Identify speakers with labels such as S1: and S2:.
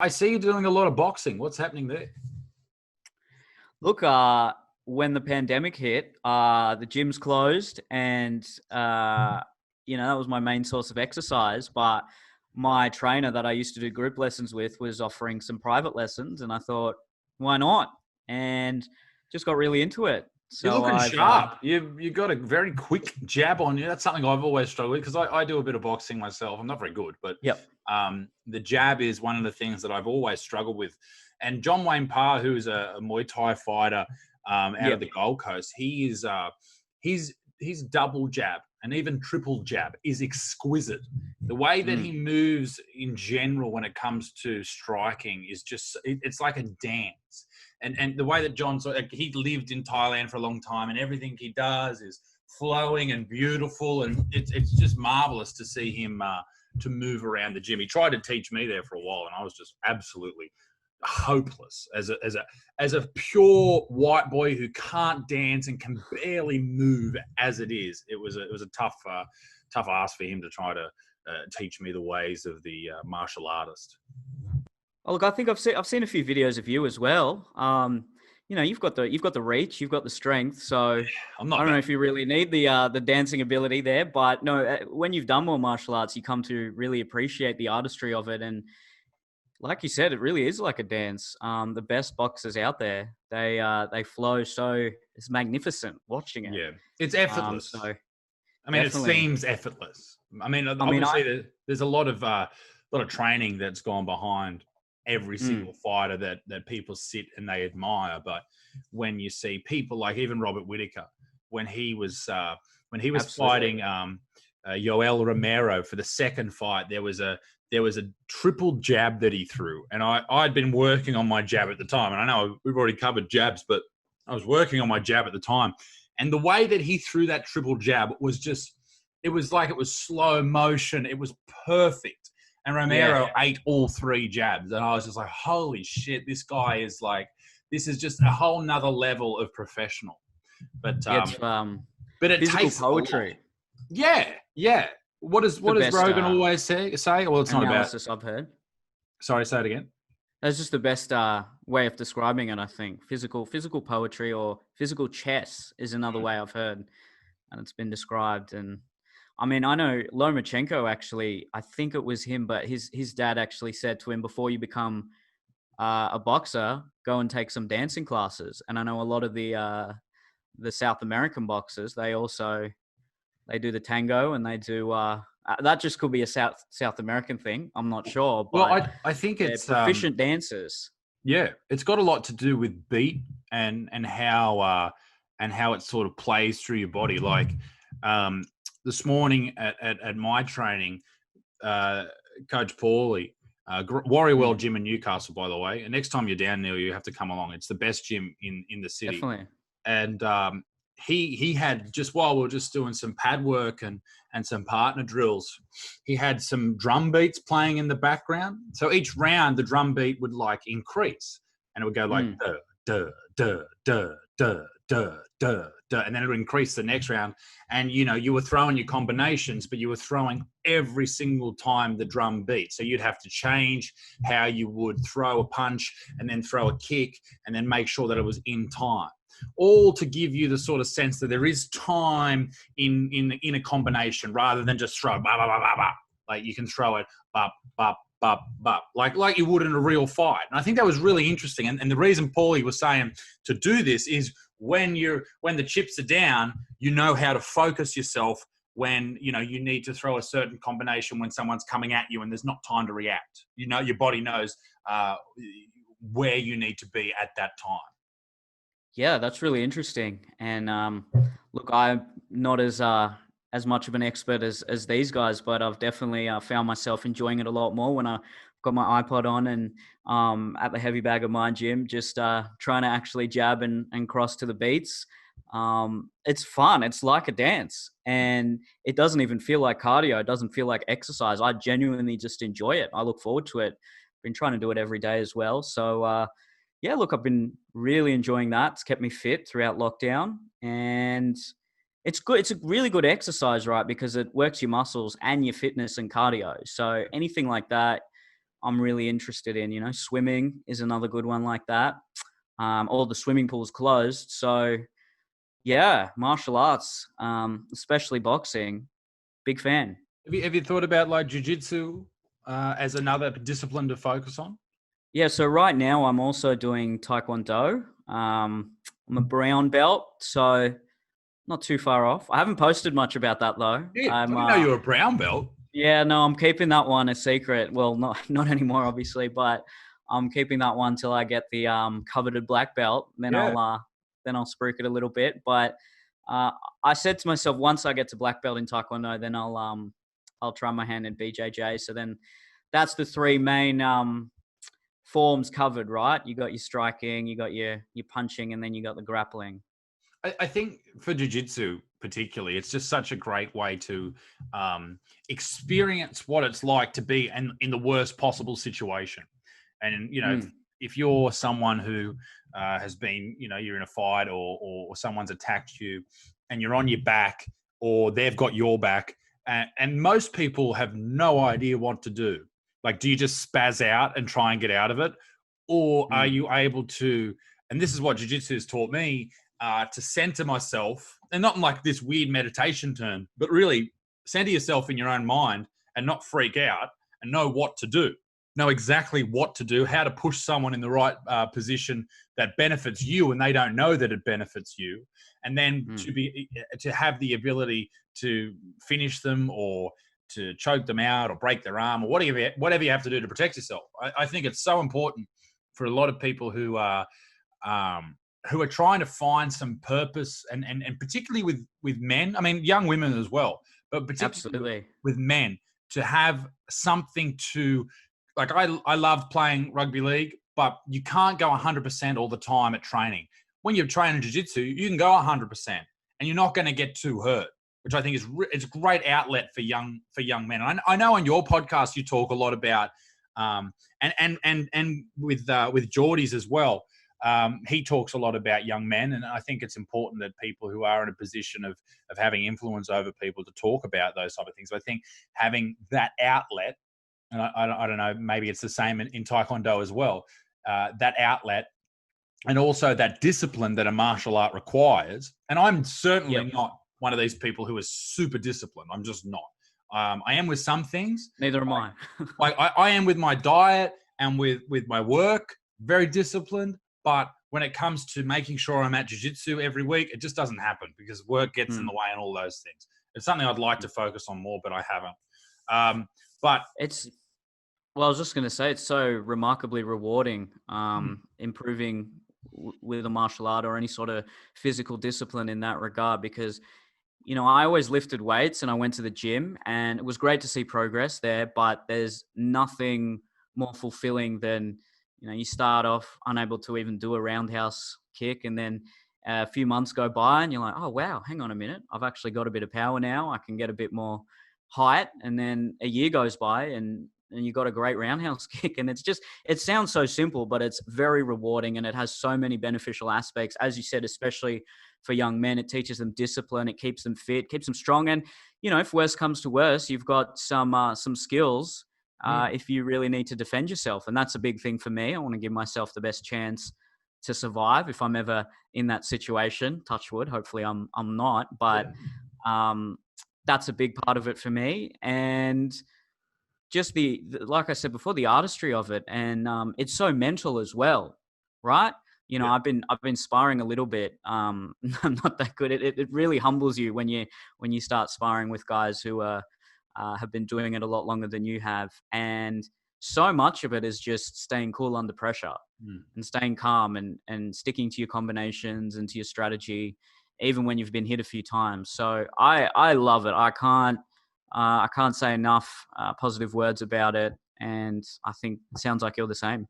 S1: I see you doing a lot of boxing. What's happening there?
S2: Look, when the pandemic hit, the gyms closed, and that was my main source of exercise. But my trainer that I used to do group lessons with was offering some private lessons, and I thought, why not? And just got really into it.
S1: You're
S2: So
S1: looking
S2: I've
S1: sharp. You got a very quick jab on you. That's something I've always struggled with because I do a bit of boxing myself. I'm not very good, but
S2: yep.
S1: The jab is one of the things that I've always struggled with. And John Wayne Parr, who is a Muay Thai fighter out of the Gold Coast, he's double jab and even triple jab is exquisite. The way that he moves in general when it comes to striking is it's like a dance. And the way that he lived in Thailand for a long time, and everything he does is flowing and beautiful, and it's just marvelous to see him to move around the gym. He tried to teach me there for a while, and I was just absolutely hopeless as a pure white boy who can't dance and can barely move as it is. It was a tough ask for him to try to teach me the ways of the martial artist.
S2: Oh, look, I think I've seen a few videos of you as well. You've got the reach, you've got the strength. So I don't know if you really need the dancing ability there, but no, when you've done more martial arts, you come to really appreciate the artistry of it. And like you said, it really is like a dance. The best boxers out there, they flow so it's magnificent watching it.
S1: Yeah, it's effortless. It seems effortless. Obviously, there's a lot of training that's gone behind every single fighter that people sit and they admire. But when you see people like even Robert Whittaker, when he was fighting Yoel Romero for the second fight, there was a triple jab that he threw. And I'd been working on my jab at the time. And I know we've already covered jabs, but I was working on my jab at the time. And the way that he threw that triple jab was it was like it was slow motion. It was perfect. And Romero ate all three jabs. And I was just like, holy shit, this guy is this is just a whole nother level of professional. But it takes
S2: poetry.
S1: Yeah. What does Rogan always say? Well, it's not about
S2: I've heard.
S1: Sorry, say it again.
S2: That's just the best way of describing it, I think. Physical poetry or physical chess is another way I've heard, and it's been described. And I mean, I know Lomachenko actually, I think it was him, but his dad actually said to him, before you become a boxer, go and take some dancing classes. And I know a lot of the South American boxers, they do the tango, and they do that just could be a South American thing. I'm not sure. But
S1: well, I think it's
S2: proficient dancers.
S1: Yeah, it's got a lot to do with beat and how it sort of plays through your body. Like this morning at my training, Coach Paulie, Warrior World Gym in Newcastle, by the way. And next time you're down, Neil, you have to come along. It's the best gym in the city.
S2: Definitely.
S1: And he had, just while we were just doing some pad work and some partner drills, he had some drum beats playing in the background. So each round the drum beat would increase, and it would go like duh, duh, duh, duh, duh, duh, duh, duh, and then it would increase the next round. And you were throwing your combinations, but you were throwing every single time the drum beat. So you'd have to change how you would throw a punch and then throw a kick and then make sure that it was in time. All to give you the sort of sense that there is time in a combination, rather than just throw bah, bah, bah, bah, bah. Like you can throw it bop, bop, bop, bop, like you would in a real fight. And I think that was really interesting. And the reason Paulie was saying to do this is when the chips are down, you know how to focus yourself when you need to throw a certain combination when someone's coming at you and there's not time to react. Your body knows where you need to be at that time.
S2: Yeah, that's really interesting. And look, I'm not as much of an expert as these guys, but I've definitely found myself enjoying it a lot more when I got my iPod on and at the Heavy Bag of my gym, just trying to actually jab and cross to the beats. It's fun. It's like a dance, and it doesn't even feel like cardio. It doesn't feel like exercise. I genuinely just enjoy it. I look forward to it. Been trying to do it every day as well. So, yeah, look, I've been really enjoying that. It's kept me fit throughout lockdown, and it's good. It's a really good exercise, right? Because it works your muscles and your fitness and cardio. So anything like that, I'm really interested in. Swimming is another good one like that. All the swimming pools closed. So yeah, martial arts, especially boxing, big fan.
S1: Have you thought about like jiu-jitsu as another discipline to focus on?
S2: Yeah, so right now I'm also doing Taekwondo. I'm a brown belt, so not too far off. I haven't posted much about that though.
S1: Yeah, I didn't know you were a brown belt.
S2: Yeah, no, I'm keeping that one a secret. Well, not anymore, obviously, but I'm keeping that one till I get the coveted black belt.
S1: Yeah.
S2: Then I'll spruik it a little bit. But uh, I said to myself, once I get to black belt in Taekwondo, then I'll try my hand in BJJ. So then that's the three main forms covered, right? You got your striking, you got your punching, and then you got the grappling.
S1: I think for jiu-jitsu particularly, it's just such a great way to experience what it's like to be in the worst possible situation. And, if you're someone who has been, you're in a fight or someone's attacked you and you're on your back or they've got your back, and most people have no idea what to do. Like, do you just spaz out and try and get out of it? Or are you able to, and this is what jiu-jitsu has taught me, to center myself, and not in like this weird meditation term, but really center yourself in your own mind and not freak out and know what to do, know exactly what to do, how to push someone in the right position that benefits you and they don't know that it benefits you. And then to have the ability to finish them or to choke them out or break their arm or whatever you have to do to protect yourself. I think it's so important for a lot of people who are trying to find some purpose, and particularly with men. I mean, young women as well, but particularly with men, to have something to, like, I love playing rugby league, but you can't go 100% all the time at training. When you're training jiu-jitsu, you can go 100% and you're not going to get too hurt, which I think it's a great outlet for young men. And I know on your podcast you talk a lot about and with Geordie's as well. He talks a lot about young men, and I think it's important that people who are in a position of having influence over people to talk about those type of things. So I think having that outlet, and I don't know, maybe it's the same in Taekwondo as well, that outlet, and also that discipline that a martial art requires. And I'm certainly not one of these people who is super disciplined. I'm just not. I am with some things.
S2: Neither am I.
S1: Like I am with my diet and with my work, very disciplined. But when it comes to making sure I'm at jiu-jitsu every week, it just doesn't happen because work gets in the way and all those things. It's something I'd like to focus on more, but I haven't. But
S2: well, I was just going to say, it's so remarkably rewarding, improving with a martial art or any sort of physical discipline in that regard, because, I always lifted weights and I went to the gym and it was great to see progress there, but there's nothing more fulfilling than, you start off unable to even do a roundhouse kick, and then a few months go by and you're like, oh, wow, hang on a minute. I've actually got a bit of power now. I can get a bit more height. And then a year goes by and you got a great roundhouse kick. And it sounds so simple, but it's very rewarding and it has so many beneficial aspects. As you said, especially for young men, it teaches them discipline. It keeps them fit, keeps them strong. And, if worse comes to worse, you've got some skills if you really need to defend yourself. And that's a big thing for me. I want to give myself the best chance to survive if I'm ever in that situation. Touch wood. Hopefully I'm not, but that's a big part of it for me. And just like I said before, the artistry of it. And it's so mental as well, right? I've been sparring a little bit. I'm not that good. It really humbles you when you start sparring with guys who have been doing it a lot longer than you have. And so much of it is just staying cool under pressure and staying calm and sticking to your combinations and to your strategy, even when you've been hit a few times. So I love it. I can't say enough positive words about it. And I think it sounds like you're the same.